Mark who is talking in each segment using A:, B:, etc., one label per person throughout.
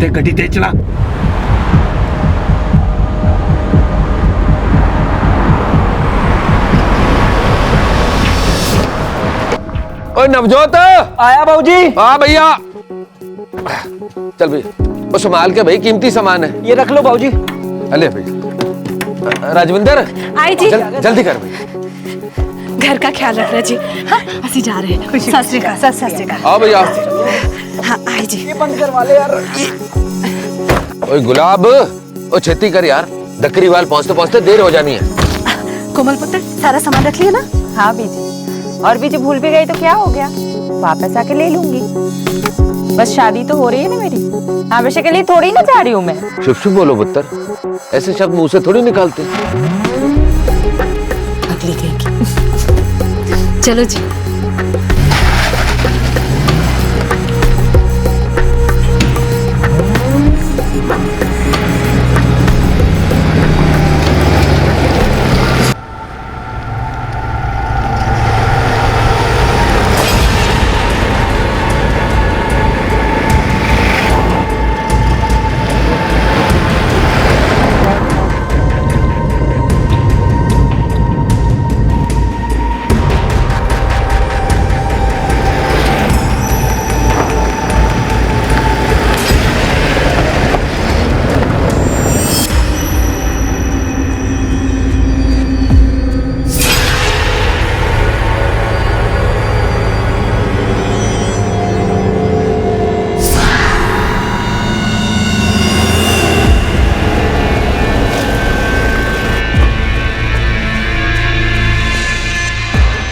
A: ते गड्डी तेज चला। ओए नवजोत,
B: आया बाबूजी।
A: हाँ भैया, चल भैया वो संभाल के भाई, कीमती सामान है।
B: ये रख लो बाबूजी।
A: अले भैया। राजविंदर
C: आई जी।
A: जल्दी कर भैया।
C: घर का ख्याल रखना जी। हाँ ਅਸੀਂ जा रहे हैं। सत श्री अकाल। सत श्री अकाल।
A: आओ भैया।
C: हाँ आई जी।
B: ये बंद करवा ले यार।
A: ओए गुलाब, ओ छेती कर यार, दकरीवाल पहुंचते पहुंचते देर हो जानी है।
C: कोमल पुत्र सारा सामान रख लिया ना?
D: हाँ बीजी, और बीजी भूल भी गई तो क्या हो गया, वापस आके ले लूंगी। बस शादी तो हो रही है ना मेरी, हमेशा के लिए थोड़ी ना जा रही हूँ मैं।
A: शुभ शुभ बोलो पुत्र, ऐसे शब्द मुंह से थोड़ी निकालते।
C: अगली कहेगी। चलो जी।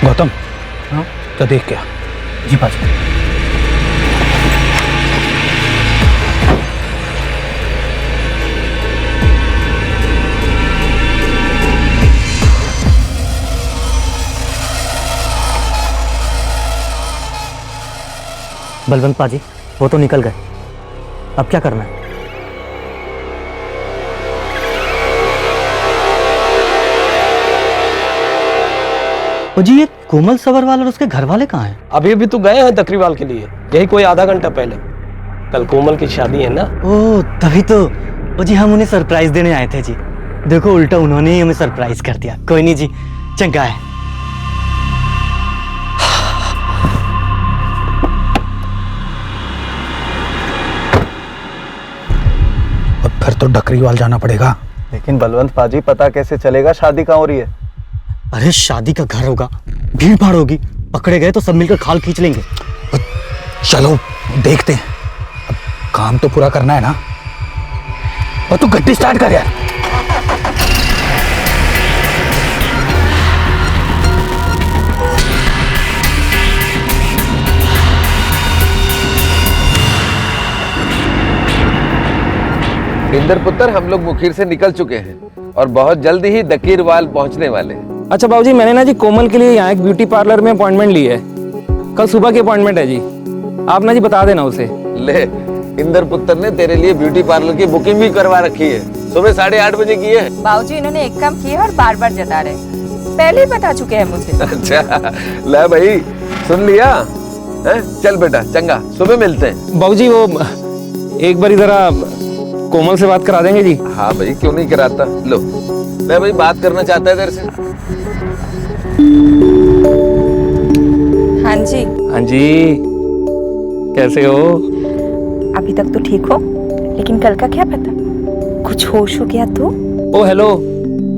B: गौतम, हाँ तो देख क्या। जी पाजी।
E: बलवंत पाजी, वो तो निकल गए, अब क्या करना है? जी ये कोमल सबरवाल और उसके घर वाले कहाँ हैं?
B: अभी अभी तो गए हैं तकरीवाल के लिए, यही कोई आधा घंटा पहले। कल कोमल की शादी है ना।
E: ओह तभी तो। ओ जी हम उन्हें सरप्राइज देने आए थे जी। देखो उल्टा उन्होंने ही हमें सरप्राइज कर दिया। कोई नहीं जी, चंगा है।
B: अब फिर तो डकरीवाल जाना पड़ेगा।
F: लेकिन बलवंत पाजी पता कैसे चलेगा शादी कहाँ हो रही है?
E: अरे शादी का घर होगा, भीड़ भाड़ होगी, पकड़े गए तो सब मिलकर खाल खींच लेंगे।
B: चलो देखते हैं, अब काम तो पूरा करना है ना। और तू गड्डी स्टार्ट कर यार।
A: इंदर पुत्र, हम लोग मुखीर से निकल चुके हैं और बहुत जल्दी ही दकीरवाल पहुंचने वाले हैं।
G: अच्छा बाबूजी, मैंने ना जी कोमल के लिए यहाँ एक ब्यूटी पार्लर में अपॉइंटमेंट ली है। कल सुबह की अपॉइंटमेंट है जी, आप ना जी बता देना उसे।
A: ले, इंदर पुत्र ने तेरे लिए ब्यूटी पार्लर की बुकिंग भी करवा रखी है, सुबह 8:30 बजे की है।
D: बाबूजी इन्होंने एक काम किया और बार बार जता रहे, पहले ही बता चुके हैं मुझे।
A: अच्छा ले भाई, सुन लिया है? चल बेटा, चंगा, सुबह मिलते हैं।
G: बाबूजी वो एक बार जरा कोमल से बात करा देंगे जी।
A: हाँ भाई, क्यों नहीं कराता। लो ले भाई, बात करना चाहता है तेरे से।
D: हाँ जी।
G: हाँ जी, कैसे हो?
D: अभी तक तो ठीक हो, लेकिन कल का क्या पता, कुछ होश हो गया तो।
G: ओ हेलो,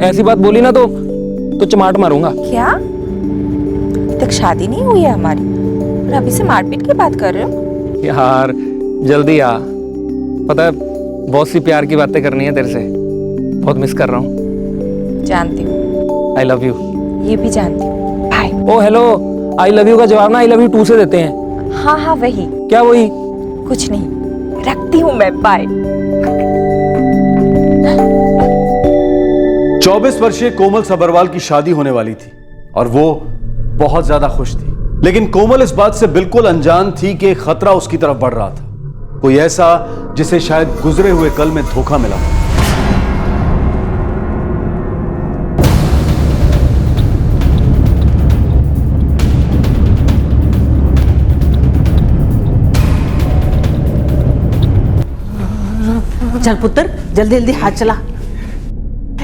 G: ऐसी बात बोली ना तो चमाट मारूंगा।
D: क्या अभी तक शादी नहीं हुई है हमारी और अभी से मारपीट की बात कर रहे हो?
G: यार जल्दी आ, पता है बहुत सी प्यार की बातें करनी है तेरे से, बहुत मिस कर रहा हूँ।
D: जानती हूँ।
G: I love you.
D: ये भी जानती हूँ। बाय।
G: ओ हेलो, आई लव यू का जवाब ना आई लव यू टू से देते हैं।
D: हाँ हाँ वही।
G: क्या वही?
D: कुछ नहीं, रखती हूँ मैं, बाय।
F: 24 वर्षीय कोमल सबरवाल की शादी होने वाली थी और वो बहुत ज्यादा खुश थी, लेकिन कोमल इस बात से बिल्कुल अनजान थी कि खतरा उसकी तरफ बढ़ रहा था, कोई ऐसा जिसे शायद गुजरे हुए कल में धोखा मिला।
H: चल पुत्र जल्दी जल्दी हाथ चला।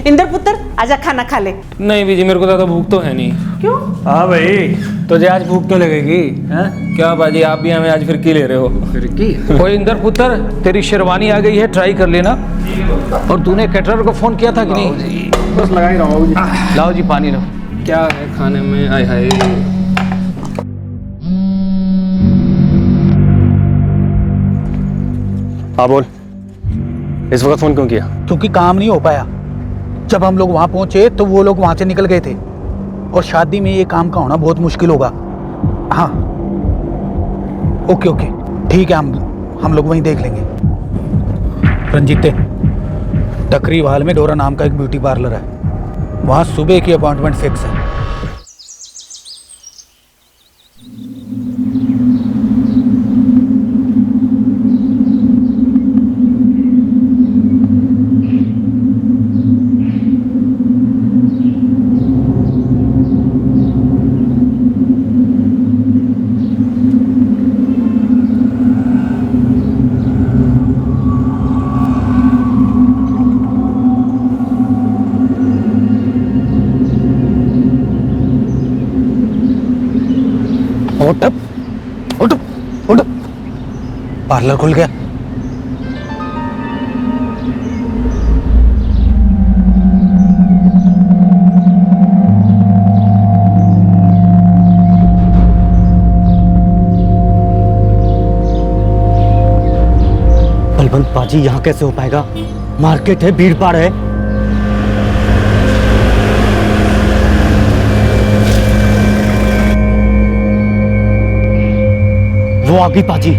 H: इंदर पुत्र आजा खाना खा ले।
G: नहीं बीजी, मेरे को ज़्यादा भूख तो है नहीं।
H: क्यों?
B: हाँ भाई, तुझे आज भूख तो लगेगी।
G: क्या बाजी, आप भी हमें आज फिर की ले रहे हो?
B: ओए इंदर पुत्र, तेरी शेरवानी आ गई है, ट्राई कर लेना। और तूने कैटरर को फोन किया था कि नहीं?
F: बस लगा ही रहा हूँ।
B: लाओ जी पानी लो।
G: क्या है खाने में? आय हाय।
I: हाँ बोल, इस वक्त फोन क्यों किया?
B: क्योंकि काम नहीं हो पाया। जब हम लोग वहां पहुंचे तो वो लोग वहां से निकल गए थे, और शादी में ये काम का होना बहुत मुश्किल होगा। हाँ ओके ओके ठीक है, हम लोग वहीं देख लेंगे। रंजीते, टकरीवाल में डोरा नाम का एक ब्यूटी पार्लर है, वहां सुबह की अपॉइंटमेंट फिक्स है। उठ, पार्लर खुल गया।
E: बलवंत पाजी, यहाँ कैसे हो पाएगा? मार्केट है, भीड़ भाड़ है। वो आ गई पाजी।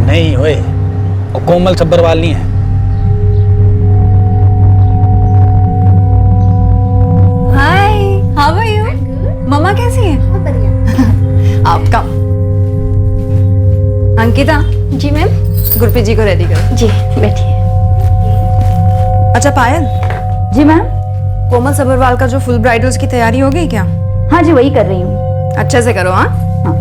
B: नहीं ओए, वो कोमल सब्बरवाल नहीं है।
C: हाय, हाउ आर यू? मम्मा कैसी है? आपका अंकिता। जी मैम। गुरप्रीत जी को रेडी करो। जी बैठिए। अच्छा पायल।
J: जी मैम।
C: कोमल सब्बरवाल का जो फुल ब्राइडल्स की तैयारी हो गई क्या?
J: हाँ जी वही कर रही हूँ।
C: अच्छे से करो। हाँ
J: हाँ।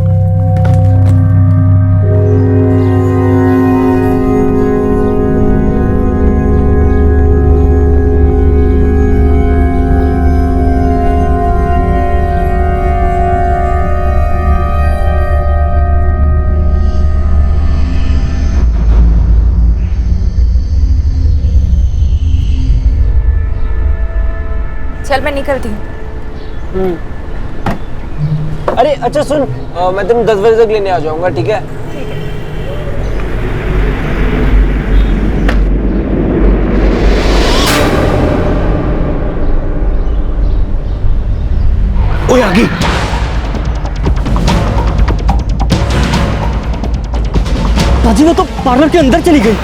D: चल मैं निकलती हूँ।
E: अरे अच्छा सुन, मैं तुम 10 बजे तक लेने आ जाऊंगा, ठीक है?
B: ओए आ गई।
E: पाजी वो तो पार्लर के अंदर चली गई।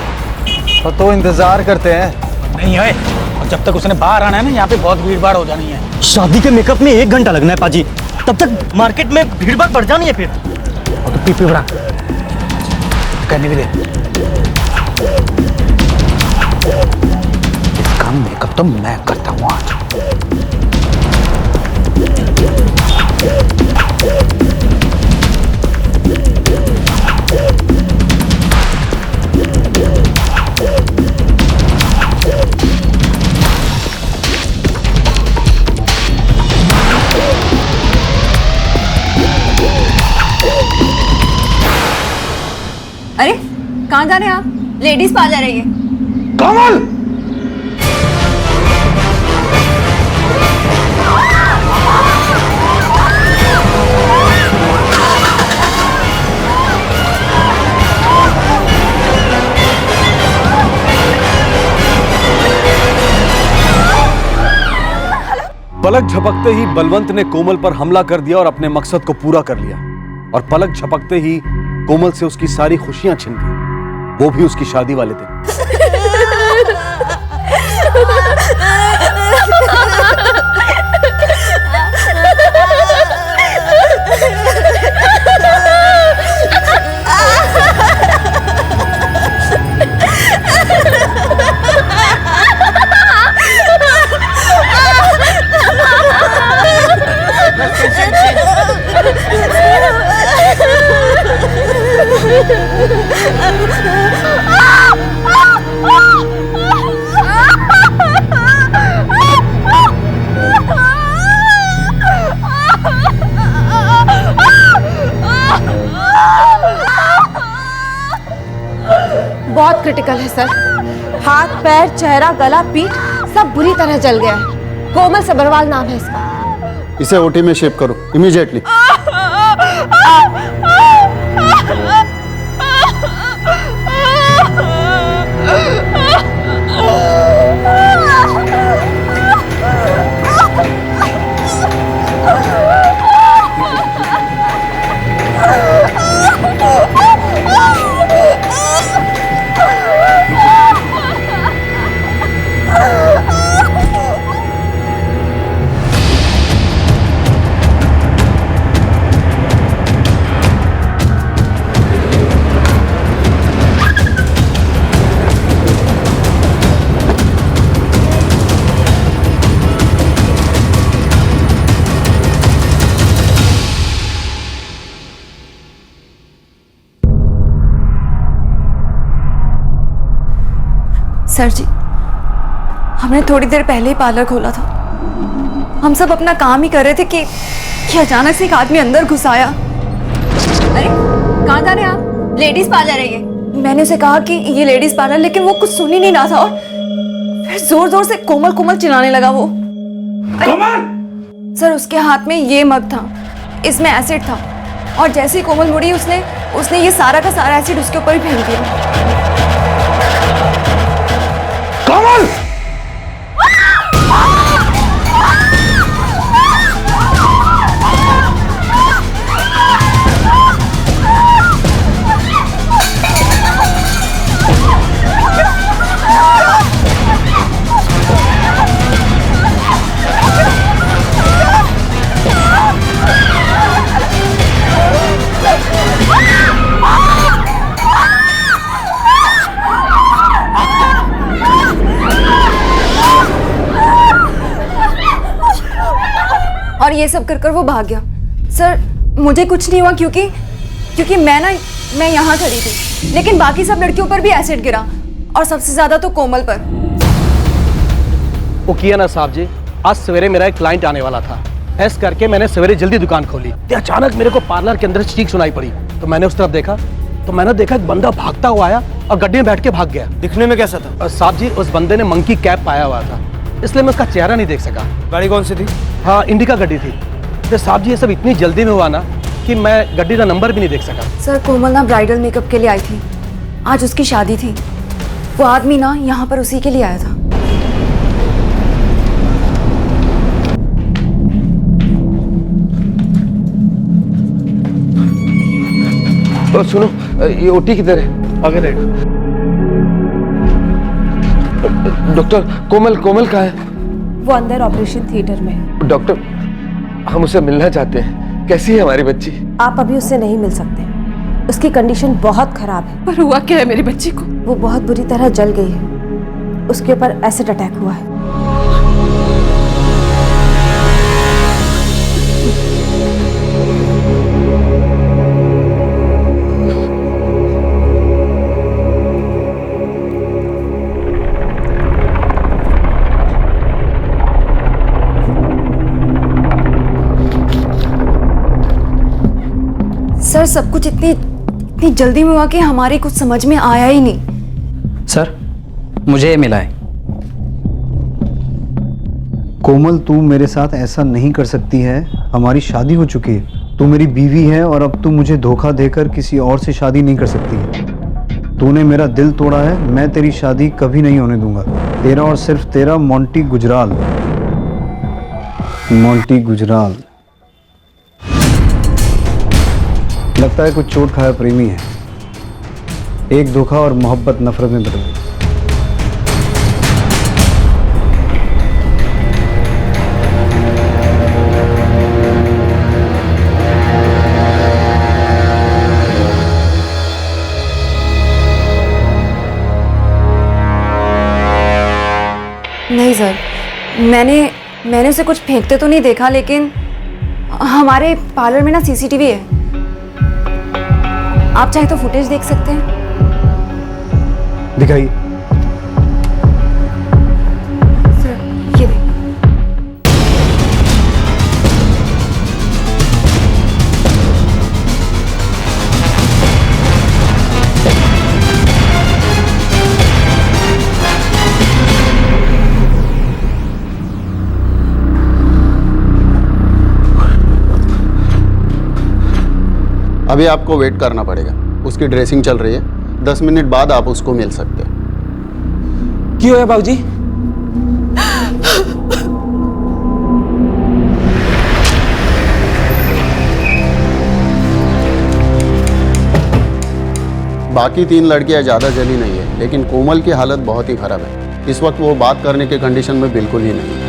F: तो इंतजार करते हैं।
B: नहीं ओए, और जब तक उसने बाहर आना है ना, यहाँ पे बहुत भीड़ भाड़ हो जानी है।
E: शादी के मेकअप में 1 घंटा लगना है पाजी, तब तक मार्केट में भीड़ भाड़ बढ़ जानी है फिर।
B: और तो पीपी बड़ा करने भी दे। इसका मेकअप तो मैं करता हूँ आज।
C: अरे कहाँ जा रहे हैं आप? लेडीज पा जा रही है।
B: कमल!
F: पलक झपकते ही बलवंत ने कोमल पर हमला कर दिया और अपने मकसद को पूरा कर लिया। और पलक झपकते ही कोमल से उसकी सारी खुशियां छिन गई, वो भी उसकी शादी वाले दिन।
C: बहुत क्रिटिकल है सर। हाथ पैर चेहरा गला पीठ सब बुरी तरह जल गया है। कोमल सब्रवाल नाम है इसका।
F: इसे ओटी में शिफ्ट करो इमीडिएटली।
C: सर जी, हमने थोड़ी देर पहले ही पार्लर खोला था। हम सब अपना काम ही कर रहे थे कि अचानक से एक आदमी अंदर घुस आया। अरे कहाँ जा रहे हैं आप? लेडीज पार्लर है ये। मैंने उसे कहा कि ये लेडीज पार्लर, लेकिन वो कुछ सुन ही नहीं रहा था और फिर जोर जोर से कोमल कोमल चिल्लाने लगा वो। सर उसके हाथ में ये मग था, इसमें एसिड था और जैसे ही कोमल मुड़ी उसने ये सारा का सारा एसिड उसके ऊपर ही फेंक दिया।
A: कोमल!
C: और ये सब कर वो भाग गया। सर मुझे कुछ नहीं हुआ क्योंकि मैं यहाँ खड़ी थी, लेकिन बाकी सब लड़कियों पर भी एसिड गिरा और सबसे ज्यादा तो कोमल पर।
I: वो किया ना साहब जी, आज सवेरे मेरा एक क्लाइंट आने वाला था। ऐस करके मैंने सवेरे जल्दी दुकान खोली तो अचानक मेरे को पार्लर के अंदर चीख सुनाई पड़ी। तो मैंने उस तरफ देखा तो मैंने देखा एक बंदा भागता हुआ आया और गड्ढे में बैठ के भाग गया।
E: दिखने में कैसा था?
I: साहब जी उस बंदे ने मंकी कैप पाया हुआ था, इसलिए मैं उसका चेहरा नहीं देख सका।
E: गाड़ी कौन सी थी?
I: हाँ इंडिका गड्डी थी। तो साहब जी ये सब इतनी जल्दी में हुआ ना कि मैं गड्डी का नंबर भी नहीं देख सका।
C: सर कोमल ना ब्राइडल मेकअप के लिए आई थी, आज उसकी शादी थी। वो आदमी ना यहाँ पर उसी के लिए आया था।
A: तो सुनो, ये ओटी किधर है?
I: आगे देख।
A: डॉक्टर कोमल कहाँ है?
H: वो अंदर ऑपरेशन थिएटर में है।
A: डॉक्टर हम उससे मिलना चाहते हैं। कैसी है हमारी बच्ची?
H: आप अभी उससे नहीं मिल सकते, उसकी कंडीशन बहुत खराब है। पर हुआ क्या है मेरी बच्ची को? वो बहुत बुरी तरह जल गई है, उसके ऊपर एसिड अटैक हुआ है।
C: सर सब कुछ इतनी जल्दी में हुआ कि हमारी कुछ समझ में आया ही नहीं।
B: सर मुझे ये मिला है।
F: कोमल तू मेरे साथ ऐसा नहीं कर सकती है, हमारी शादी हो चुकी है, तू मेरी बीवी है और अब तू मुझे धोखा देकर किसी और से शादी नहीं कर सकती है। तूने मेरा दिल तोड़ा है, मैं तेरी शादी कभी नहीं होने दूंगा। तेरा और सिर्फ तेरा मोंटी गुजराल। मोंटी गुजराल लगता है कुछ चोट खाया प्रेमी है। एक धोखा और मोहब्बत नफरत में बदल गई।
C: नहीं सर, मैंने उसे कुछ फेंकते तो नहीं देखा, लेकिन हमारे पार्लर में ना सीसीटीवी है। आप चाहे तो फुटेज देख सकते हैं।
F: दिखाइए।
C: सर ये देखिए।
K: अभी आपको वेट करना पड़ेगा, उसकी ड्रेसिंग चल रही है, 10 मिनट बाद आप उसको मिल सकते हैं।
G: क्यों है बाबूजी?
K: बाकी 3 लड़कियां ज़्यादा जली नहीं है, लेकिन कोमल की हालत बहुत ही खराब है। इस वक्त वो बात करने के कंडीशन में बिल्कुल ही नहीं है।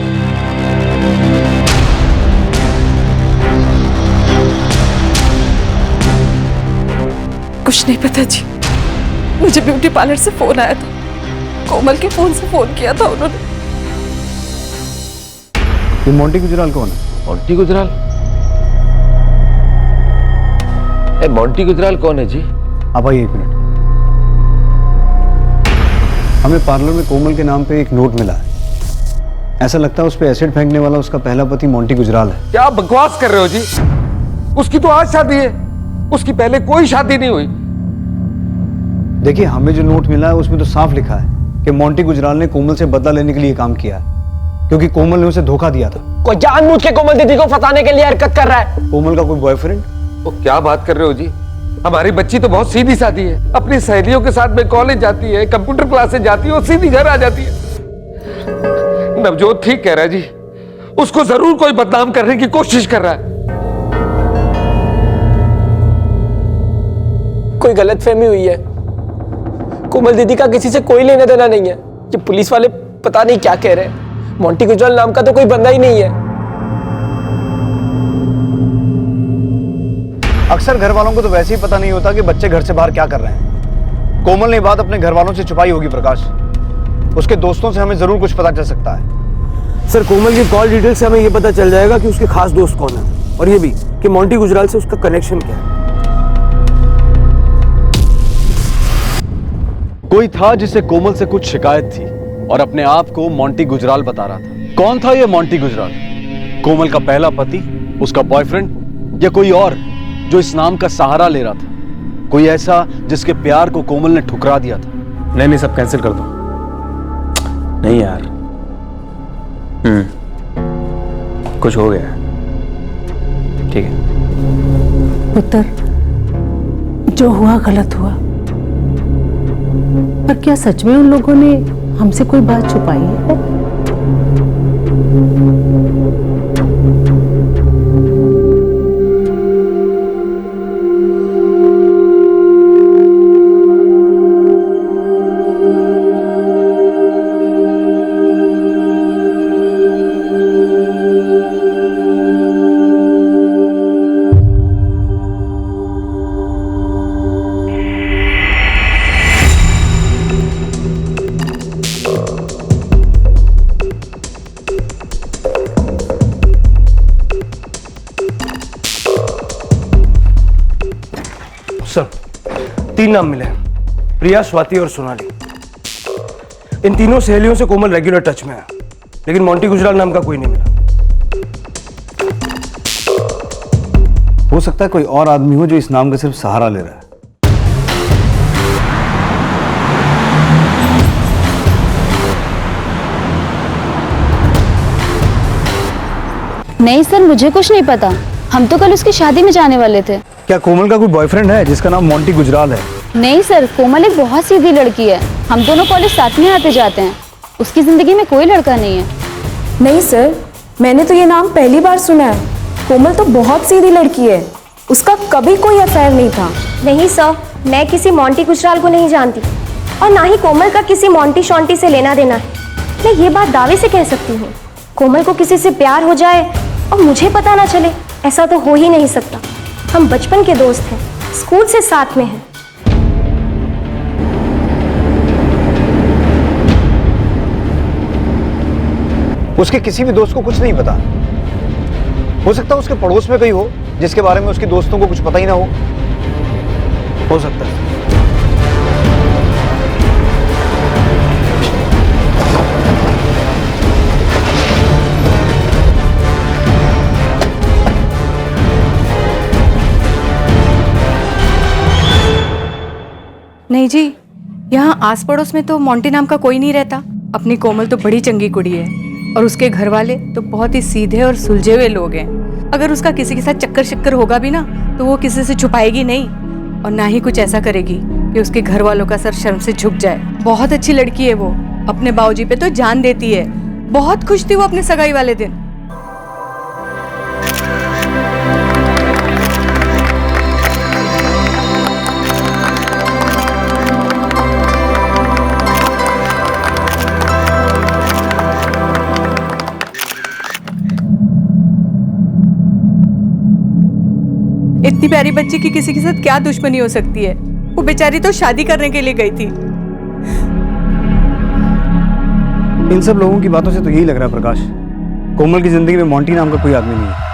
C: कुछ नहीं पता जी, मुझे ब्यूटी पार्लर से फोन आया था, कोमल के फोन से फोन किया था उन्होंने।
B: ये मोंटी गुजराल कौन है?
A: मोंटी गुजराल? मोंटी गुजराल कौन है जी?
B: आप आइए 1 मिनट। हमें पार्लर में कोमल के नाम पे एक नोट मिला है। ऐसा लगता है उस पे एसिड फेंकने वाला उसका पहला पति मोंटी गुजराल है।
A: क्या बकवास कर रहे हो जी? उसकी तो आज शादी है, उसकी पहले कोई शादी नहीं हुई।
B: देखिए, हमें जो नोट मिला है उसमें तो साफ लिखा है कि मोंटी गुजराल ने कोमल से बदला लेने के लिए काम किया है, क्योंकि कोमल ने उसे धोखा दिया था।
G: कोई जानबूझ के कोमल दीदी को फंसाने के लिए हरकत कर रहा है।
B: कोमल का कोई बॉयफ्रेंड?
A: तो क्या बात कर रहे हो जी? हमारी बच्ची तो बहुत सीधी सादी है, अपनी सहेलियों के साथ में कॉलेज जाती है, कंप्यूटर क्लासेस जाती है और सीधी घर आ जाती है। नवजोत ठीक कह रहा है जी, उसको जरूर कोई बदनाम करने की कोशिश कर रहा है।
G: कोई गलतफहमी हुई है। कोमल दीदी का किसी से कोई लेना देना नहीं है। ये पुलिस वाले पता नहीं क्या कह रहे हैं। मोंटी गुजराल नाम का तो कोई बंदा ही नहीं है।
B: अक्सर घर वालों को तो वैसे ही पता नहीं होता कि बच्चे घर से बाहर क्या कर रहे हैं। कोमल ने बात अपने घर वालों से छुपाई होगी प्रकाश। उसके दोस्तों से हमें जरूर कुछ पता चल सकता है।
I: सर, कोमल की कॉल डिटेल से हमें ये पता चल जाएगा कि उसके खास दोस्त कौन है, और ये भी कि मोंटी गुजराल से उसका कनेक्शन क्या है।
F: कोई था जिसे कोमल से कुछ शिकायत थी और अपने आप को मोंटी गुजराल बता रहा था। कौन था ये मोंटी गुजराल? कोमल का पहला पति, उसका बॉयफ्रेंड, या कोई और जो इस नाम का सहारा ले रहा था? कोई ऐसा जिसके प्यार को कोमल ने ठुकरा दिया था?
I: नहीं, सब कैंसिल कर दो। नहीं यार, कुछ हो गया। ठीक है
H: पुत्र, जो हुआ गलत हुआ, पर क्या सच में उन लोगों ने हमसे कोई बात छुपाई है?
I: सर, 3 नाम मिले, प्रिया, स्वाति और सोनाली। इन तीनों सहेलियों से कोमल रेगुलर टच में है, लेकिन मोंटी गुजराल नाम का कोई नहीं मिला।
B: हो सकता है कोई और आदमी हो जो इस नाम का सिर्फ सहारा ले रहा है।
J: नहीं सर, मुझे कुछ नहीं पता। हम तो कल उसकी शादी में जाने वाले थे।
B: क्या कोमल का कोई बॉयफ्रेंड है जिसका नाम मोंटी गुजराल है?
J: नहीं सर, कोमल एक बहुत सीधी लड़की है। हम दोनों कॉलेज साथ में आते जाते हैं। उसकी जिंदगी में कोई लड़का नहीं है।
H: नहीं सर, मैंने तो ये नाम पहली बार सुना है। कोमल तो बहुत सीधी लड़की है, उसका कभी कोई अफेयर नहीं था।
L: नहीं सर, मैं किसी मोंटी गुजराल को नहीं जानती, और ना ही कोमल का किसी मोंटी शॉन्टी से लेना देना है। मैं ये बात दावे से कह सकती हूँ, कोमल को किसी से प्यार हो जाए और मुझे पता ना चले, ऐसा तो हो ही नहीं सकता। हम बचपन के दोस्त हैं, स्कूल से साथ में हैं।
B: उसके किसी भी दोस्त को कुछ नहीं पता। हो सकता है उसके पड़ोस में कोई हो जिसके बारे में उसके दोस्तों को कुछ पता ही ना हो सकता है।
C: नहीं जी, यहाँ आस पड़ोस में तो मोंटी नाम का कोई नहीं रहता। अपनी कोमल तो बड़ी चंगी कुड़ी है, और उसके घर वाले तो बहुत ही सीधे और सुलझे हुए लोग हैं।
M: अगर उसका किसी के साथ चक्कर शक्कर होगा भी ना तो वो किसी से छुपाएगी नहीं, और ना ही कुछ ऐसा करेगी कि उसके घर वालों का सर शर्म से झुक जाए। बहुत अच्छी लड़की है वो, अपने बाबूजी पे तो जान देती है। बहुत खुश थी वो अपने सगाई वाले दिन। इतनी प्यारी बच्ची की किसी के साथ क्या दुश्मनी हो सकती है? वो बेचारी तो शादी करने के लिए गई थी।
N: इन सब लोगों की बातों से तो यही लग रहा है प्रकाश, कोमल की जिंदगी में मोंटी नाम का कोई आदमी नहीं है।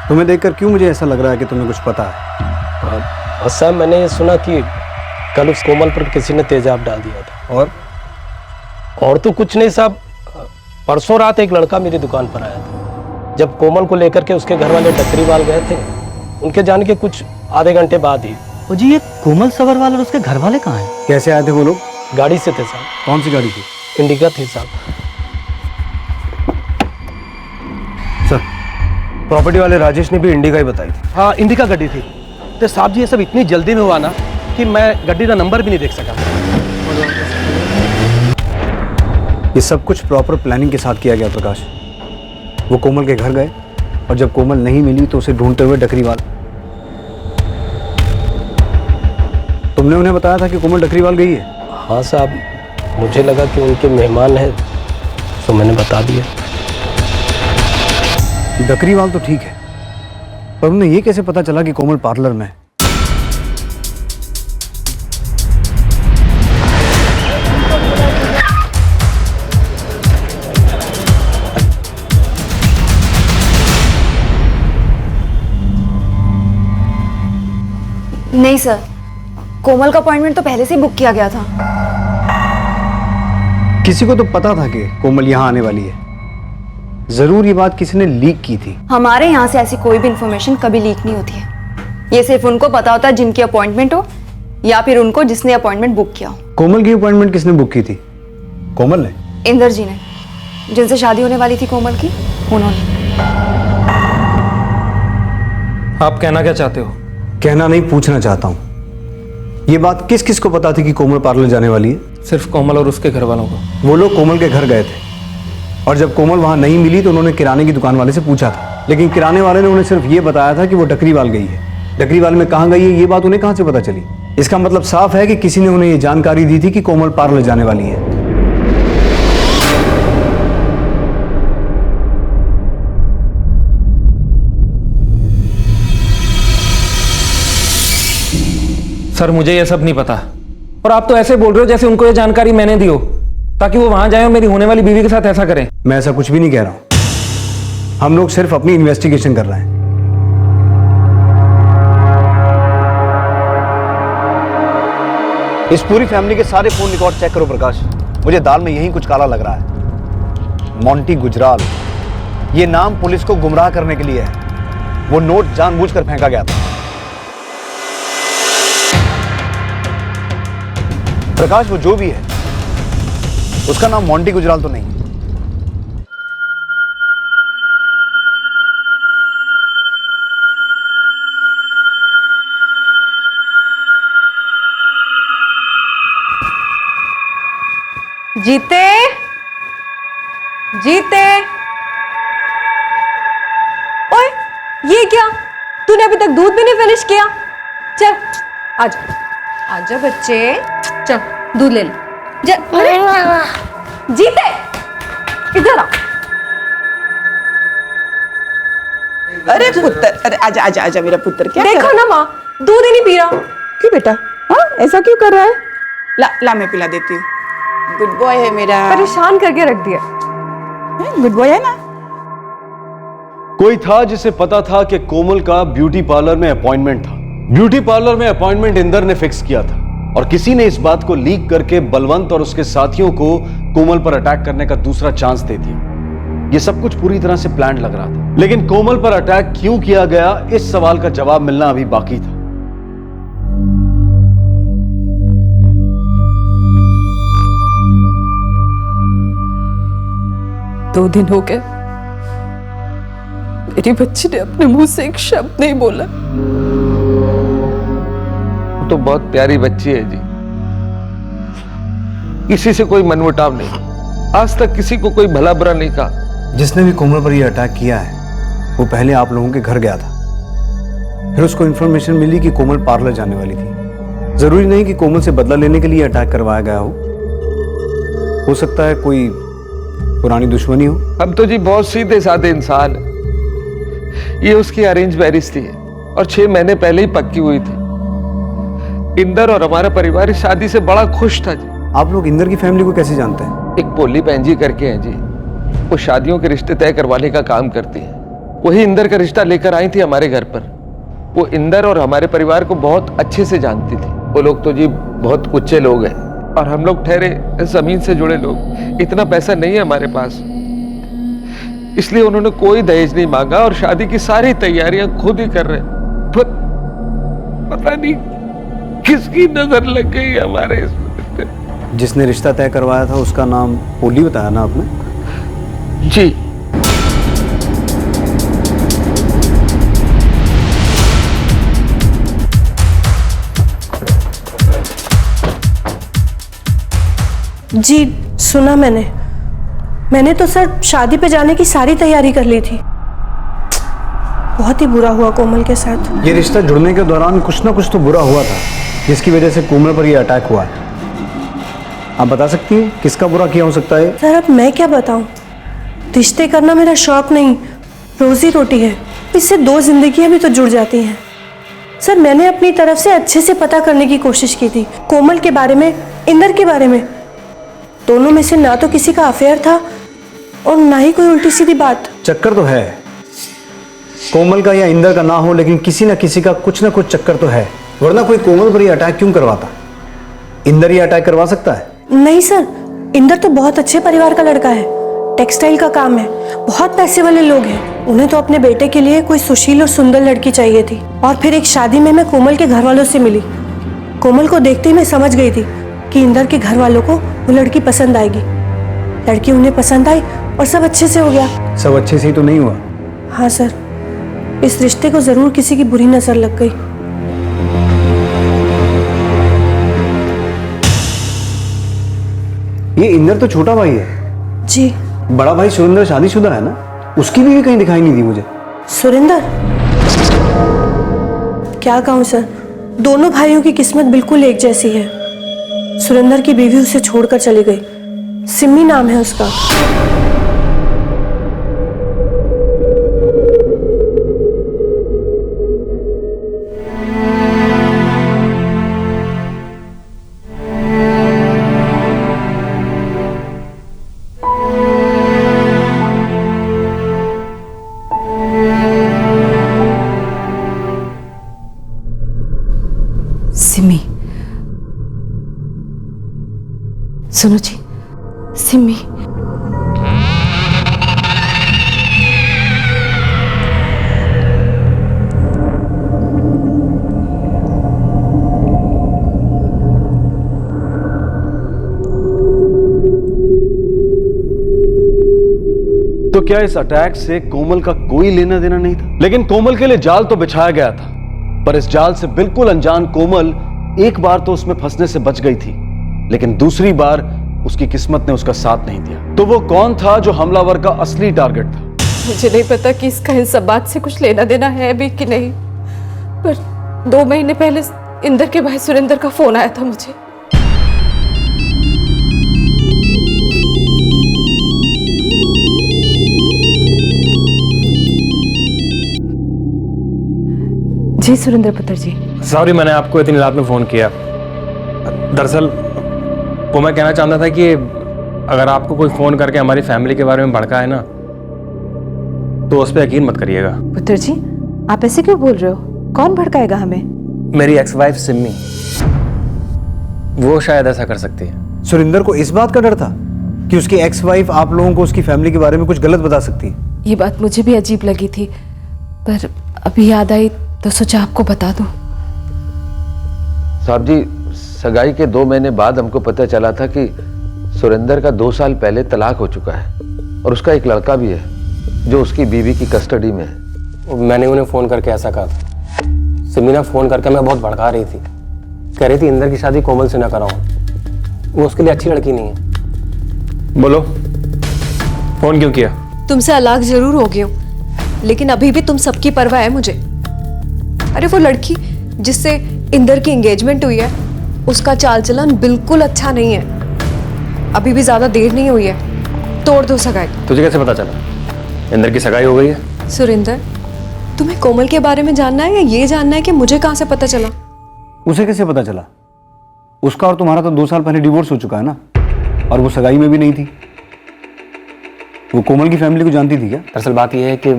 N: तुम्हें देखकर क्यों मुझे ऐसा लग रहा है कि तुम्हें कुछ पता है?
G: साहब मैंने ये सुना कि कल उस कोमल पर किसी ने तेजाब डाल दिया था। और तो कुछ नहीं साहब, परसों रात एक लड़का मेरी दुकान पर आया था। जब कोमल को लेकर के उसके घर वाले टकरीवाल गए थे, उनके जाने के कुछ आधे घंटे बाद ही।
E: ओ जी, ये कोमल सबरवाल और उसके घर वाले कहाँ हैं?
N: कैसे आए थे वो लोग?
G: गाड़ी से थे साहब।
N: कौन सी गाड़ी थी?
G: इंडिका थी साहब।
N: सर, प्रॉपर्टी वाले राजेश ने भी इंडिका ही बताई थी।
I: हाँ, इंडिका गाड़ी थी। तो साहब जी ये सब इतनी जल्दी में हुआ ना कि मैं गाड़ी का नंबर भी नहीं देख सका।
N: ये सब कुछ प्रॉपर प्लानिंग के साथ किया गया प्रकाश। वो कोमल के घर गए और जब कोमल नहीं मिली तो उसे ढूंढते हुए डकरीवाल। तुमने उन्हें बताया था कि कोमल डकरीवाल गई है?
G: हाँ साहब, मुझे लगा कि उनके मेहमान हैं तो मैंने बता दिया।
N: डकरीवाल तो ठीक है, पर उन्हें ये कैसे पता चला कि कोमल पार्लर में है?
C: नहीं सर, कोमल का अपॉइंटमेंट तो पहले से ही बुक किया गया था।
N: किसी को तो पता था कि कोमल यहाँ आने वाली है। जरूर ये बात किसी ने लीक की थी।
C: हमारे यहाँ से ऐसी कोई भी इंफॉर्मेशन कभी लीक नहीं होती है। ये सिर्फ उनको पता होता है जिनकी अपॉइंटमेंट हो, या फिर उनको जिसने अपॉइंटमेंट बुक किया हो।
N: कोमल की अपॉइंटमेंट किसने बुक की थी? कोमल ने?
C: इंदर जी ने, जिनसे शादी होने वाली थी कोमल की, उन्होंने।
O: आप कहना क्या चाहते हो?
N: कहना नहीं, पूछना चाहता हूँ। ये बात किस किस को पता थी कि कोमल पार्लर जाने वाली है?
O: सिर्फ कोमल और उसके घर वालों को।
N: वो लोग कोमल के घर गए थे और जब कोमल वहां नहीं मिली तो उन्होंने किराने की दुकान वाले से पूछा था, लेकिन किराने वाले ने उन्हें सिर्फ ये बताया था कि वो डकरीवाल गई है। डकरीवाल में कहाँ गई है ये बात उन्हें कहाँ से पता चली? इसका मतलब साफ है कि किसी ने उन्हें ये जानकारी दी थी कि कोमल पार्लर जाने वाली है।
O: सर, मुझे ये सब नहीं पता, और आप तो ऐसे बोल रहे हो जैसे उनको ये जानकारी मैंने दी हो ताकि वो वहां जाए और मेरी होने वाली बीवी के साथ ऐसा करें।
N: मैं ऐसा कुछ भी नहीं कह रहा हूं। हम लोग सिर्फ अपनी इन्वेस्टिगेशन कर रहे हैं। इस पूरी फैमिली के सारे फोन रिकॉर्ड चेक करो प्रकाश। मुझे दाल में यही कुछ काला लग रहा है। मोंटी गुजराल, ये नाम पुलिस को गुमराह करने के लिए है। वो नोट जानबूझकर फेंका गया था। प्रकाश, वो जो भी है उसका नाम मोंटी गुजराल तो नहीं है।
M: जीते, जीते, ओए ये क्या? तूने अभी तक दूध भी नहीं फिनिश किया। चल आजा, आजा बच्चे, चल दूध ले ले। अरे जीते, इधर आ।
D: अरे पुत्र, अरे आजा आजा आजा मेरा पुत्र। क्या
M: देखो ना माँ, दूध ही नहीं पी रहा।
D: क्यों बेटा? हाँ, ऐसा क्यों कर रहा है? ला ला, मैं पिला देती हूँ। गुड बॉय है मेरा।
M: परेशान करके रख दिया।
D: गुड बॉय है ना?
F: कोई था जिसे पता था कि कोमल का ब्यूटी पार्लर में अपॉइंटमेंट था। ब्यूटी पार्लर में अपॉइंटमेंट इंदर ने फिक्स किया था और किसी ने इस बात को लीक करके बलवंत और उसके साथियों को कोमल पर अटैक करने का दूसरा चांस दे दिया। यह सब कुछ पूरी तरह से प्लान लग रहा था, लेकिन कोमल पर अटैक क्यों किया गया, इस सवाल का जवाब मिलना अभी बाकी था।
M: 2 दिन हो गए, मेरी बच्ची ने अपने मुंह से एक शब्द नहीं बोला।
A: तो बहुत प्यारी बच्ची है जी, किसी से कोई मनमुटाव नहीं, आज तक किसी को कोई भला बुरा नहीं कहा।
N: जिसने भी कोमल पर यह अटैक किया है वो पहले आप लोगों के घर गया था, फिर उसको इन्फॉर्मेशन मिली कि कोमल पार्लर जाने वाली थी। जरूरी नहीं कि कोमल से बदला लेने के लिए अटैक करवाया गया हो सकता है कोई पुरानी दुश्मनी हो।
A: हम तो जी बहुत सीधे साधे इंसान हैं। ये उसकी अरेंज मैरिज थी और 6 महीने पहले ही पक्की हुई थी। इंदर और हमारा परिवार इस शादी से बड़ा खुश था जी।
N: आप लोग इंदर की फैमिली को कैसे जानते हैं?
A: एक पोली बहन जी करके हैं जी, वो शादियों के रिश्ते तय करवाने का काम करती है। वही इंदर का रिश्ता लेकर आई थी हमारे घर पर। वो इंदर और हमारे परिवार को बहुत अच्छे से जानती थी। वो लोग तो जी बहुत उच्चे लोग हैं और हम लोग ठहरे जमीन से जुड़े लोग। इतना पैसा नहीं है हमारे पास, इसलिए उन्होंने कोई दहेज नहीं मांगा और शादी की सारी तैयारियां खुद ही कर रहे। पता नहीं किसकी नजर लग गई हमारे इस रिश्ते।
N: जिसने रिश्ता तय करवाया था उसका नाम पोली बताया ना आपने?
A: जी।
H: जी सुना मैंने तो सर शादी पे जाने की सारी तैयारी कर ली थी। बहुत ही बुरा हुआ कोमल के साथ।
N: ये रिश्ता जुड़ने के दौरान कुछ ना कुछ तो बुरा हुआ था जिसकी वजह से कोमल पर यह अटैक हुआ है। आप बता सकती हैं किसका बुरा किया हो सकता है?
H: सर अब मैं क्या बताऊं, रिश्ते करना मेरा शौक नहीं, रोजी रोटी है। इससे 2 जिंदगियां भी तो जुड़ जाती हैं। सर मैंने अपनी तरफ से अच्छे से पता करने की कोशिश की थी, कोमल के बारे में, इंदर के बारे में। दोनों में से ना तो किसी का अफेयर था और ना ही कोई उल्टी सीधी बात।
N: चक्कर तो है, कोमल का या इंदर का ना हो लेकिन किसी ना किसी का कुछ ना कुछ चक्कर तो है, वरना कोई कोमल पर यह अटैक क्यों करवाता? इंदर ये अटैक करवा सकता है?
H: नहीं सर, इंदर तो बहुत अच्छे परिवार का लड़का है, टेक्सटाइल का काम है, बहुत पैसे वाले लोग हैं। उन्हें तो अपने बेटे के लिए कोई सुशील और सुंदर लड़की चाहिए थी। और फिर एक शादी में मैं कोमल के घर वालों से मिली। कोमल को देखते ही मैं समझ गई थी कि इंदर के घर वालों को वो लड़की पसंद आएगी। लड़की उन्हें पसंद आई और सब अच्छे से हो गया।
N: सब अच्छे से ही तो नहीं हुआ।
H: हाँ सर, इस रिश्ते को जरूर किसी की बुरी नजर लग गई।
N: ये इंदर तो छोटा भाई है।
H: जी।
N: बड़ा भाई सुरेंद्र शादीशुदा है ना? उसकी भी कहीं दिखाई नहीं दी मुझे।
H: सुरेंद्र? क्या कहूँ सर, दोनों भाइयों की किस्मत बिल्कुल एक जैसी है। सुरेंद्र की बीवी उसे छोड़कर चली गई, सिम्मी नाम है उसका।
M: सिमी, सुनो जी, सिमी।
F: तो क्या इस अटैक से कोमल का कोई लेना देना नहीं था? लेकिन कोमल के लिए जाल तो बिछाया गया था, पर इस जाल से बिल्कुल अनजान कोमल एक बार तो उसमें फंसने से बच गई थी, लेकिन दूसरी बार उसकी किस्मत ने उसका साथ नहीं दिया। तो वो कौन था जो हमलावर का असली टारगेट था?
M: मुझे नहीं पता कि इसका इन सब बात से कुछ लेना देना है भी कि नहीं, पर 2 महीने पहले इंदर के भाई सुरेंद्र का फोन आया था मुझे। जी सुरेंद्र पुत्र जी।
O: सॉरी मैंने आपको इतनी रात में फ़ोन किया। दरअसल वो मैं कहना चाहता था कि अगर आपको कोई फ़ोन करके हमारी फैमिली के बारे में भड़का है ना, तो उस पर यकीन मत करिएगा।
M: पुत्र जी आप ऐसे क्यों बोल रहे हो? कौन भड़काएगा हमें?
O: मेरी एक्स वाइफ सिम्मी, वो शायद ऐसा कर सकती है।
N: सुरेंद्र को इस बात का डर था कि उसकी एक्स वाइफ आप लोगों को उसकी फैमिली के बारे में कुछ गलत बता सकती है।
M: ये बात मुझे भी अजीब लगी थी, पर अभी याद आई तो सोचा आपको बता दूं।
A: साहब जी, सगाई के 2 महीने बाद हमको पता चला था कि सुरेंद्र का 2 साल पहले तलाक हो चुका है। और उसका एक लड़का भी है जो उसकी बीवी की कस्टडी में है।
G: मैंने उन्हें फ़ोन करके ऐसा कहा था। सिमीना फ़ोन करके मैं बहुत भड़का रही थी, कह रही थी इंदर की शादी कोमल से ना कराऊं, वो उसके लिए अच्छी लड़की नहीं है।
O: बोलो, फ़ोन क्यों किया?
C: तुमसे अलग जरूर हो गई हूँ, लेकिन अभी भी तुम सबकी परवाह है मुझे। अरे वो लड़की जिससे इंदर की एंगेजमेंट हुई है, उसका चाल चलन बिल्कुल अच्छा नहीं है। अभी भी ज्यादा देर नहीं हुई है, तोड़ दो सगाई।
O: तुझे कैसे पता चला इंदर की सगाई हो गई है?
C: सुरिंदर, तुम्हें कोमल के बारे में जानना है या ये जानना है कि मुझे कहाँ से पता चला?
N: उसे कैसे पता चला? उसका और तुम्हारा तो 2 साल पहले डिवोर्स हो चुका है ना, और वो सगाई में भी नहीं थी। वो कोमल की फैमिली को जानती थी क्या?
G: दरअसल बात यह है कि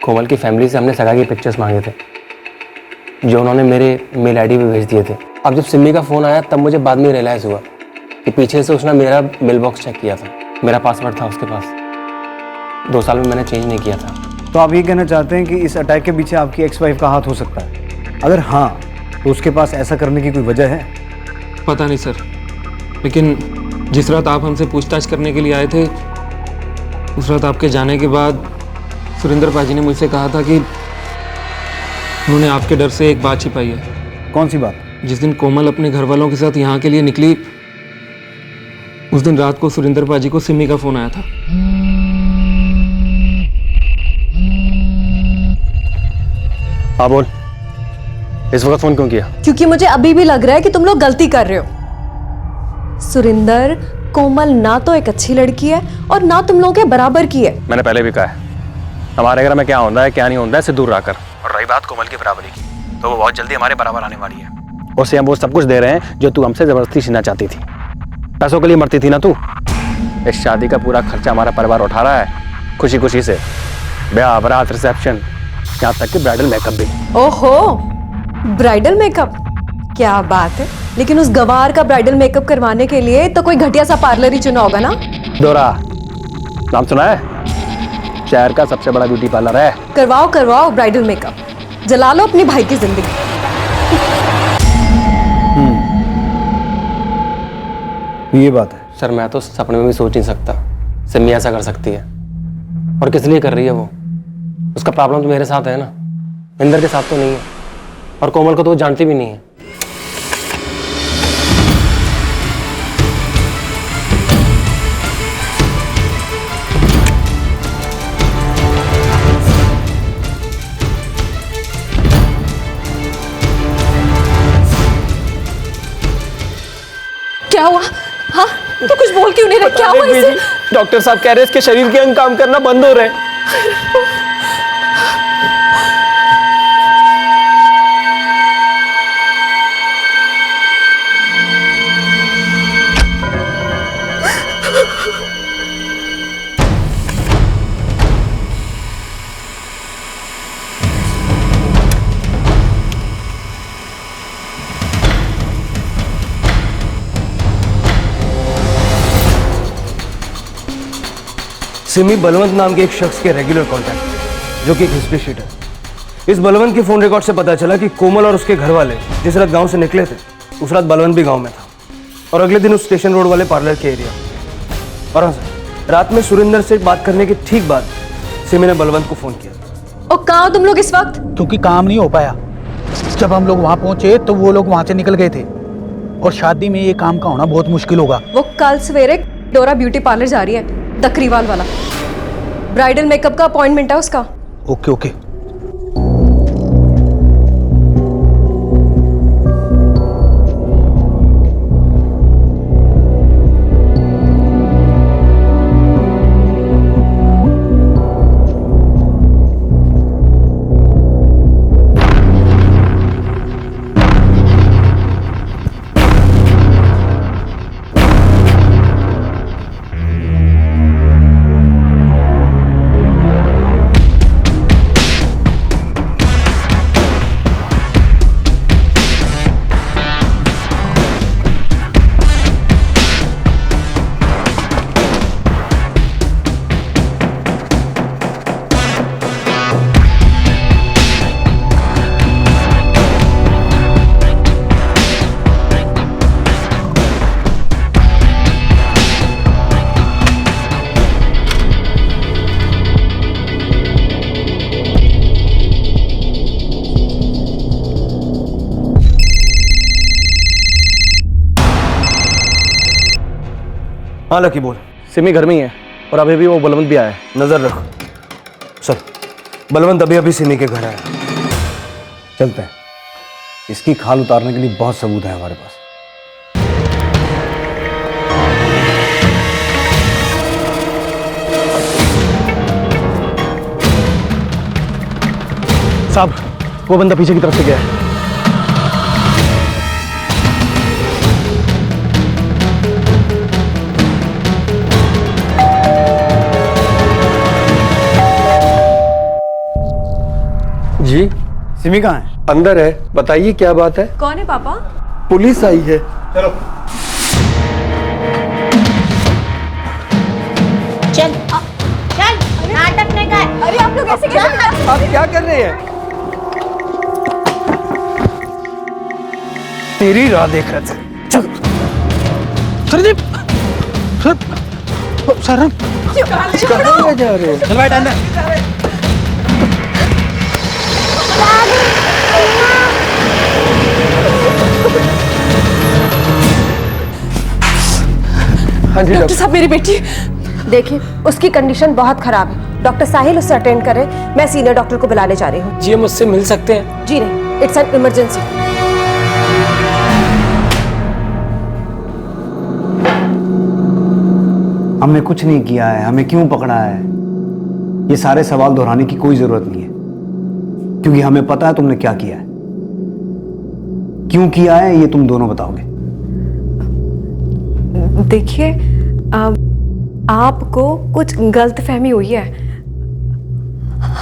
G: कोमल की फैमिली से हमने सगाई की पिक्चर्स मांगे थे, जो उन्होंने मेरे मेल आईडी पे भेज दिए थे। अब जब सिमी का फ़ोन आया तब मुझे बाद में रियलाइज़ हुआ कि पीछे से उसने मेरा मेल बॉक्स चेक किया था। मेरा पासवर्ड था उसके पास, 2 साल में मैंने चेंज नहीं किया था।
N: तो आप ये कहना चाहते हैं कि इस अटैक के पीछे आपकी एक्स वाइफ का हाथ हो सकता है? अगर हाँ, तो उसके पास ऐसा करने की कोई वजह है?
O: पता नहीं सर, लेकिन जिस रात आप हमसे पूछताछ करने के लिए आए थे, उस रात आपके जाने के बाद सुरेंद्र पाजी ने मुझसे कहा था कि उन्होंने आपके डर से एक बात छिपाई है।
N: कौन सी बात?
O: जिस दिन कोमल अपने घर वालों के साथ यहाँ के लिए निकली, उस दिन रात को सुरेंद्र पाजी को सिमी का फ़ोन आया था।
G: हाँ बोल, इस वक्त फ़ोन क्यों किया?
C: क्योंकि मुझे अभी भी लग रहा है कि तुम लोग गलती कर रहे हो। सुरिंदर, कोमल ना तो एक अच्छी लड़की है और ना तुम लोगों के बराबर की है।
O: मैंने पहले भी कहा है, हमारे घर में क्या होता है क्या नहीं होता है इससे दूर रहकर। और रही बात कोमल की बराबरी की, तो वो बहुत जल्दी हमारे बराबर आने वाली है।
G: उसे हम वो सब कुछ दे रहे हैं जो तू हमसे ज़बरदस्ती छीनना चाहती थी। पैसों के लिए मरती थी ना तू। इस शादी का पूरा खर्चा हमारा परिवार उठा रहा है, खुशी खुशी से। ब्याह, बारात, रिसेप्शन, यहाँ तक कि ब्राइडल मेकअप भी।
C: ओहो, ब्राइडल मेकअप, क्या बात है। लेकिन उस गवार का ब्राइडल मेकअप करवाने के लिए तो कोई घटिया सा पार्लर ही चुना होगा ना?
G: डोरा नाम सुना है? शहर का सबसे बड़ा ब्यूटी पार्लर है।
C: करवाओ करवाओ ब्राइडल मेकअप, जला लो अपनी भाई की जिंदगी।
N: ये बात है।
G: सर मैं तो सपने में भी सोच नहीं सकता सिमी ऐसा कर सकती है। और किस लिए कर रही है वो? उसका प्रॉब्लम तो मेरे साथ है ना, इंदर के साथ तो नहीं है। और कोमल को तो वो जानती भी नहीं है।
C: क्या हुआ? हाँ, तो कुछ बोल क्यों नहीं रहे? क्या हुआ इसे?
G: डॉक्टर साहब कह रहे हैं इसके शरीर के अंग काम करना बंद हो रहे हैं।
I: सिमी बलवंत नाम के एक शख्स के रेगुलर कॉन्टैक्ट, जो कि एक हिस्ट्री शीट है। इस बलवंत के फोन रिकॉर्ड से पता चला कि कोमल और उसके घर वाले जिस रात गांव से निकले थे, उस रात बलवंत भी गांव में था और अगले दिन उस स्टेशन रोड वाले पार्लर के एरिया। और हाँ सर, रात में सुरेंद्र से बात करने के ठीक बाद सिमी ने बलवंत को फोन किया।
C: और कहाँ हो तुम लोग इस वक्त?
B: क्योंकि काम नहीं हो पाया। जब हम लोग वहाँ पहुंचे तो वो लोग वहाँ से निकल गए थे, और शादी में ये काम का होना बहुत मुश्किल होगा।
C: वो कल सवेरे डोरा ब्यूटी पार्लर जा रही है, दकरीवाल वाला। ब्राइडल मेकअप का अपॉइंटमेंट है उसका।
B: Okay okay.
N: हाँ लकी बोल।
I: सिमी घर में ही है और अभी भी वो बलवंत भी आया है।
N: नजर रख। चल, बलवंत अभी अभी सिमी के घर आया। चलते हैं, इसकी खाल उतारने के लिए बहुत सबूत है हमारे पास।
I: साहब, वो बंदा पीछे की तरफ से गया है।
O: जी,
N: सिमी कहाँ है?
O: अंदर है। बताइए क्या बात है?
C: कौन है पापा?
O: पुलिस आई है।
N: चलो।
L: चल चल, नाटक नहीं कर।
C: अरे आप लोग ऐसे कैसे?
O: आप क्या कर रहे हैं?
I: तेरी राह देख रहे थे। चल सरदीप, सर
O: कहाँ जा रहे हैं?
I: चल बैठ अंदर।
O: हाँ जी
C: डॉक्टर साहब, मेरी बेटी।
L: देखिए, उसकी कंडीशन बहुत खराब है। डॉक्टर साहिल उसे अटेंड करें। मैं सीनियर डॉक्टर को बुलाने जा रही हूँ।
O: जी, हम उससे मिल सकते हैं?
L: जी नहीं, इट्स एन इमरजेंसी।
N: हमने कुछ नहीं किया है, हमें क्यों पकड़ा है? ये सारे सवाल दोहराने की कोई जरूरत नहीं है, क्योंकि हमें पता है तुमने क्या किया है। क्यों किया है ये तुम दोनों बताओगे।
C: देखिए, आपको कुछ गलतफहमी हुई है।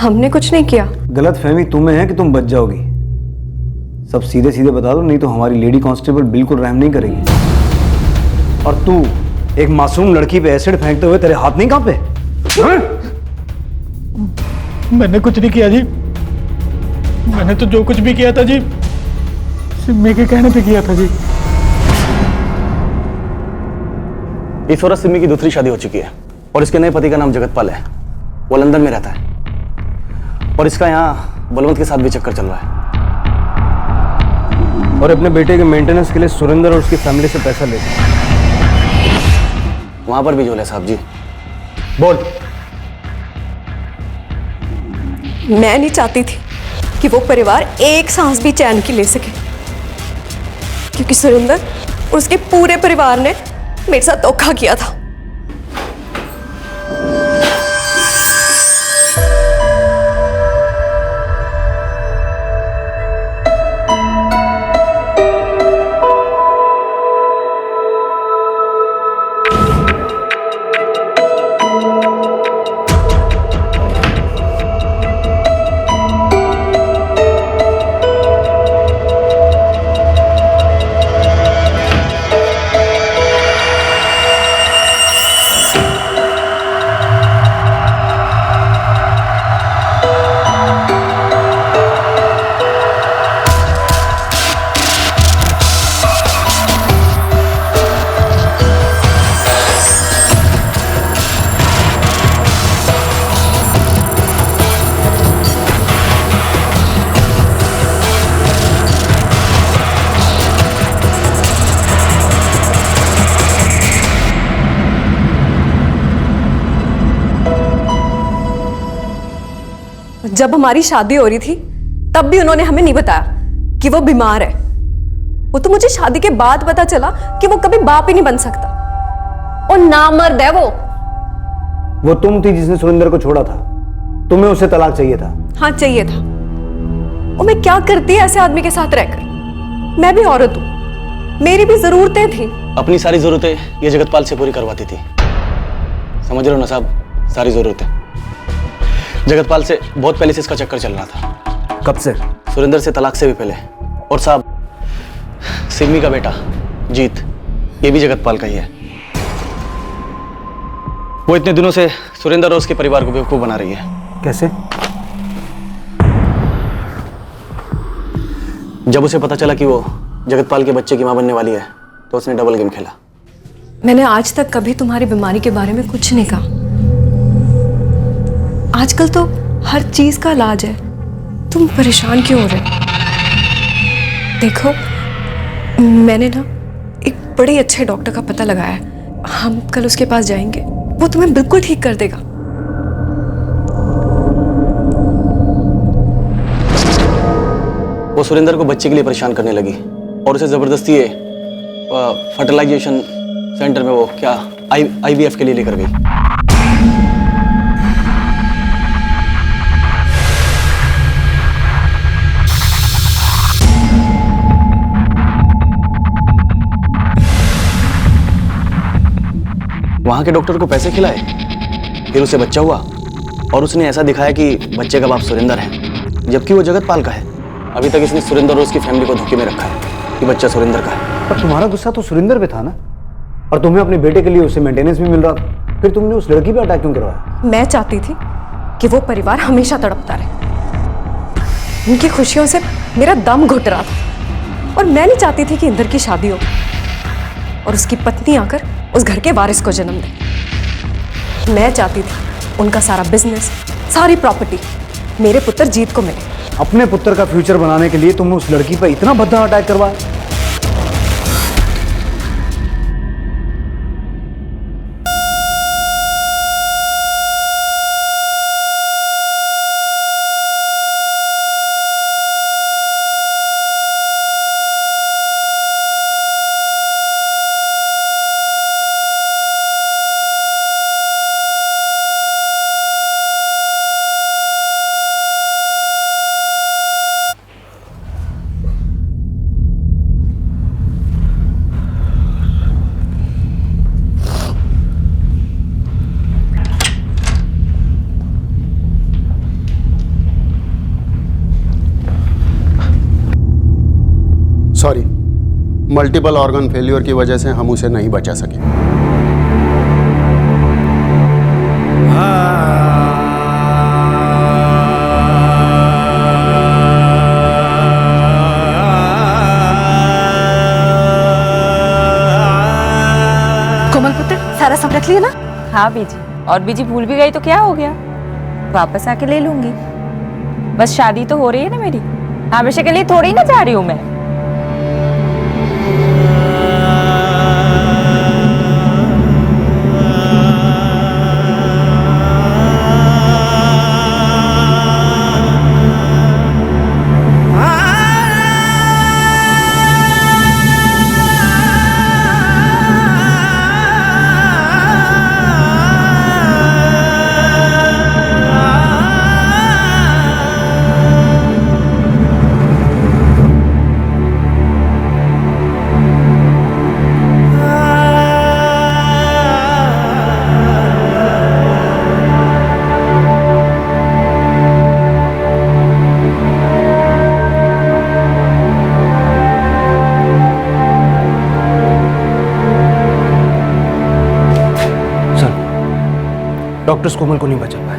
C: हमने कुछ नहीं किया।
N: गलतफहमी तुम्हें है कि तुम बच जाओगी। सब सीधे सीधे बता दो, नहीं तो हमारी लेडी कांस्टेबल बिल्कुल रहम नहीं करेगी। और तू एक मासूम लड़की पे एसिड फेंकते हुए तेरे हाथ नहीं कांपे?
B: मैंने कुछ नहीं किया जी। मैंने तो जो कुछ भी किया था जी, सिमी के कहने पे किया था जी।
I: इस औरत सिमी की दूसरी शादी हो चुकी है और इसके नए पति का नाम जगतपाल है। वो लंदन में रहता है और इसका यहाँ बलवंत के साथ भी चक्कर चल रहा है।
N: और अपने बेटे के मेंटेनेंस के लिए सुरेंद्र और उसकी फैमिली से पैसा लेते हैं।
I: वहां पर भी झोल है साहब जी।
N: बोल।
C: मैं नहीं चाहती थी कि वो परिवार एक सांस भी चैन की ले सके, क्योंकि सुरेंद्र और उसके पूरे परिवार ने मेरे साथ धोखा किया था। जब हमारी शादी हो रही थी तब भी उन्होंने हमें नहीं बताया कि वो बीमार है। वो तो मुझे शादी के बाद पता चला कि वो कभी बाप ही नहीं बन सकता और नामर्द है वो
N: तुम थी जिसने सुरेंद्र को छोड़ा था। तुम्हें उससे तलाक चाहिए था।
C: हाँ, चाहिए था। और मैं क्या करती ऐसे आदमी के साथ रहकर? मैं भी औरत हूं, मेरी भी जरूरतें थी।
I: अपनी सारी जरूरतें ये जगतपाल से पूरी करवाती थी। समझ रहे हो ना साहब, सारी जरूरतें। जगतपाल से बहुत पहले से इसका चक्कर चल रहा था।
N: कब से?
I: सुरेंद्र से तलाक से भी पहले। और साहब, सिमी का बेटा जीत, ये भी जगतपाल का ही है। वो इतने दिनों से सुरेंद्र और उसके परिवार को बेवकूफ बना रही है।
N: कैसे?
I: जब उसे पता चला कि वो जगतपाल के बच्चे की मां बनने वाली है तो उसने डबल गेम खेला।
C: मैंने आज तक कभी तुम्हारी बीमारी के बारे में कुछ नहीं कहा। आजकल तो हर चीज का इलाज है, तुम परेशान क्यों हो रहे? देखो, मैंने ना एक बड़े अच्छे डॉक्टर का पता लगाया है। हम कल उसके पास जाएंगे, वो तुम्हें बिल्कुल ठीक कर देगा।
E: वो सुरेंद्र को बच्चे के लिए परेशान करने लगी और उसे जबरदस्ती फर्टिलाइजेशन सेंटर में वो क्या IVF के लिए लेकर गई। वहां के डॉक्टर को पैसे खिलाए, फिर उसे बच्चा हुआ और उसने ऐसा दिखाया कि बच्चे का बाप सुरेंद्र है, जबकि वो जगतपाल का है। अभी तक इसने सुरेंद्र और उसकी फैमिली को धोखे में रखा है कि बच्चा सुरेंद्र का है।
N: पर तुम्हारा गुस्सा तो सुरेंद्र पे था ना, और तुम्हें अपने बेटे के लिए उससे मेंटेनेंस भी मिल रहा था, फिर तुमने उस लड़की पे अटैक क्यों करवाया?
C: मैं चाहती थी कि वो परिवार हमेशा तड़पता रहे। उनकी खुशियों से मेरा दम घुट रहा था और मैं नहीं चाहती थी कि इंदर की शादी हो और उसकी पत्नी आकर उस घर के वारिस को जन्म दे। मैं चाहती थी उनका सारा बिजनेस, सारी प्रॉपर्टी मेरे पुत्र जीत को मिले।
N: अपने पुत्र का फ्यूचर बनाने के लिए तुमने उस लड़की पर इतना भद्दा अटैक करवाया?
K: सॉरी, मल्टीपल ऑर्गन फेल्योर की वजह से हम उसे नहीं बचा सके।
C: कोमल पुत्र, सारा सब रख लिया ना?
D: हाँ बीजी, और बीजी भूल भी गई तो क्या हो गया, वापस आके ले लूंगी। बस शादी तो हो रही है ना मेरी, हमेशा के लिए थोड़ी ना जा रही हूँ मैं।
I: डॉक्टर्स कोमल को नहीं बचा पाए।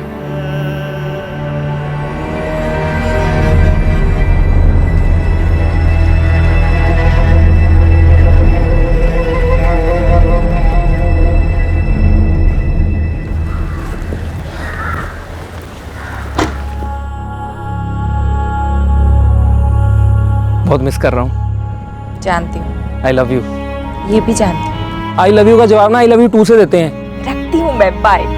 P: बहुत मिस कर रहा हूँ।
D: जानती हूँ।
P: I love you.
D: ये भी जानती हूँ।
P: आई लव यू का जवाब ना आई लव यू 2 से देते हैं।
D: रखती हूँ मैं, बाय।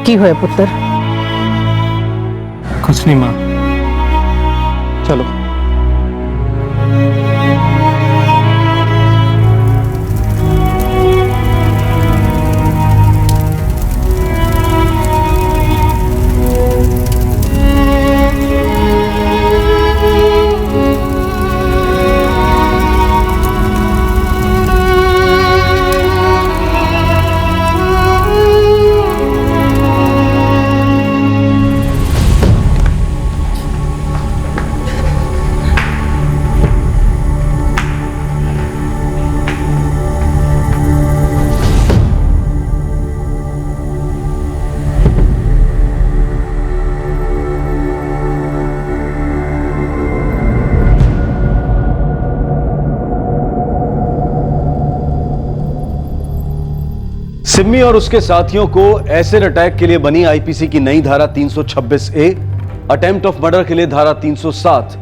M: की होया पुत्र?
P: कुछ नहीं माँ, चलो।
F: सिम्मी और उसके साथियों को एसिड अटैक के लिए बनी आईपीसी की नई धारा 326A अटेम्प्ट ऑफ मर्डर के लिए धारा 307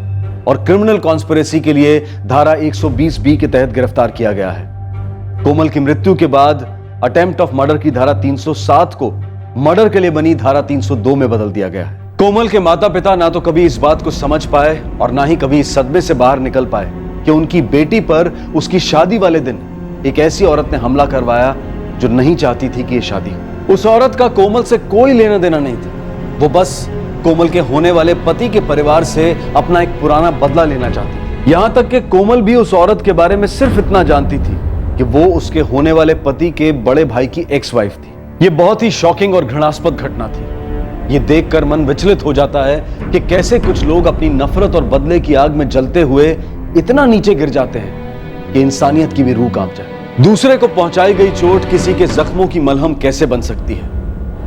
F: और क्रिमिनल कॉन्स्पिरेसी के लिए धारा 120 बी के तहत गिरफ्तार किया गया है। कोमल की मृत्यु के बाद अटेम्प्ट ऑफ मर्डर की धारा 307 को मर्डर के लिए बनी धारा 302 में बदल दिया गया है। कोमल के माता पिता ना तो कभी इस बात को समझ पाए और ना ही कभी इस सदमे से बाहर निकल पाए कि उनकी बेटी पर उसकी शादी वाले दिन एक ऐसी औरत ने हमला करवाया जो नहीं चाहती थी कि यह शादी हो। उस औरत का कोमल से कोई लेना देना नहीं था। वो बस कोमल के होने वाले पति के परिवार से अपना एक पुराना बदला लेना चाहती थी। यहां तक कि कोमल भी उस औरत के बारे में सिर्फ इतना जानती थी कि वो उसके होने वाले पति के बड़े भाई की एक्स वाइफ थी। यह बहुत ही शॉकिंग और घृणास्पद घटना थी। ये देखकर मन विचलित हो जाता है कि कैसे कुछ लोग अपनी नफरत और बदले की आग में जलते हुए इतना नीचे गिर जाते हैं कि इंसानियत की भी रूह कांप जाए। दूसरे को पहुंचाई गई चोट किसी के जख्मों की मलहम कैसे बन सकती है?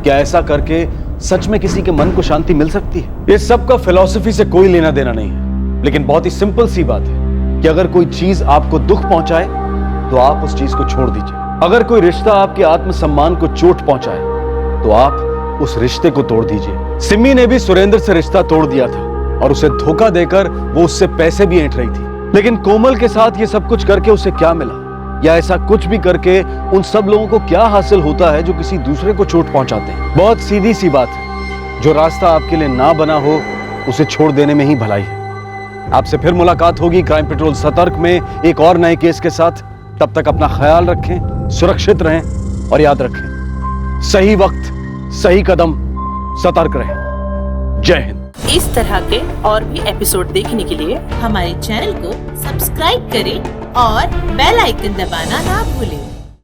F: क्या ऐसा करके सच में किसी के मन को शांति मिल सकती है? इस सब का फिलॉसफी से कोई लेना देना नहीं है, लेकिन बहुत ही सिंपल सी बात है कि अगर कोई चीज आपको दुख पहुंचाए तो आप उस चीज को छोड़ दीजिए। अगर कोई रिश्ता आपके आत्मसम्मान को चोट पहुंचाए तो आप उस रिश्ते को तोड़ दीजिए। सिमी ने भी सुरेंद्र से रिश्ता तोड़ दिया था और उसे धोखा देकर वो उससे पैसे भी ऐंठ रही थी। लेकिन कोमल के साथ ये सब कुछ करके उसे क्या मिला, या ऐसा कुछ भी करके उन सब लोगों को क्या हासिल होता है जो किसी दूसरे को चोट पहुंचाते हैं? बहुत सीधी सी बात है, जो रास्ता आपके लिए ना बना हो उसे छोड़ देने में ही भलाई है। आपसे फिर मुलाकात होगी क्राइम पेट्रोल सतर्क में एक और नए केस के साथ। तब तक अपना ख्याल रखें, सुरक्षित रहें और याद रखें, सही वक्त सही कदम, सतर्क रहें। जय हिंद।
Q: इस तरह के और भी एपिसोड देखने के लिए हमारे चैनल को सब्सक्राइब करें और बेल आइकन दबाना ना भूलें।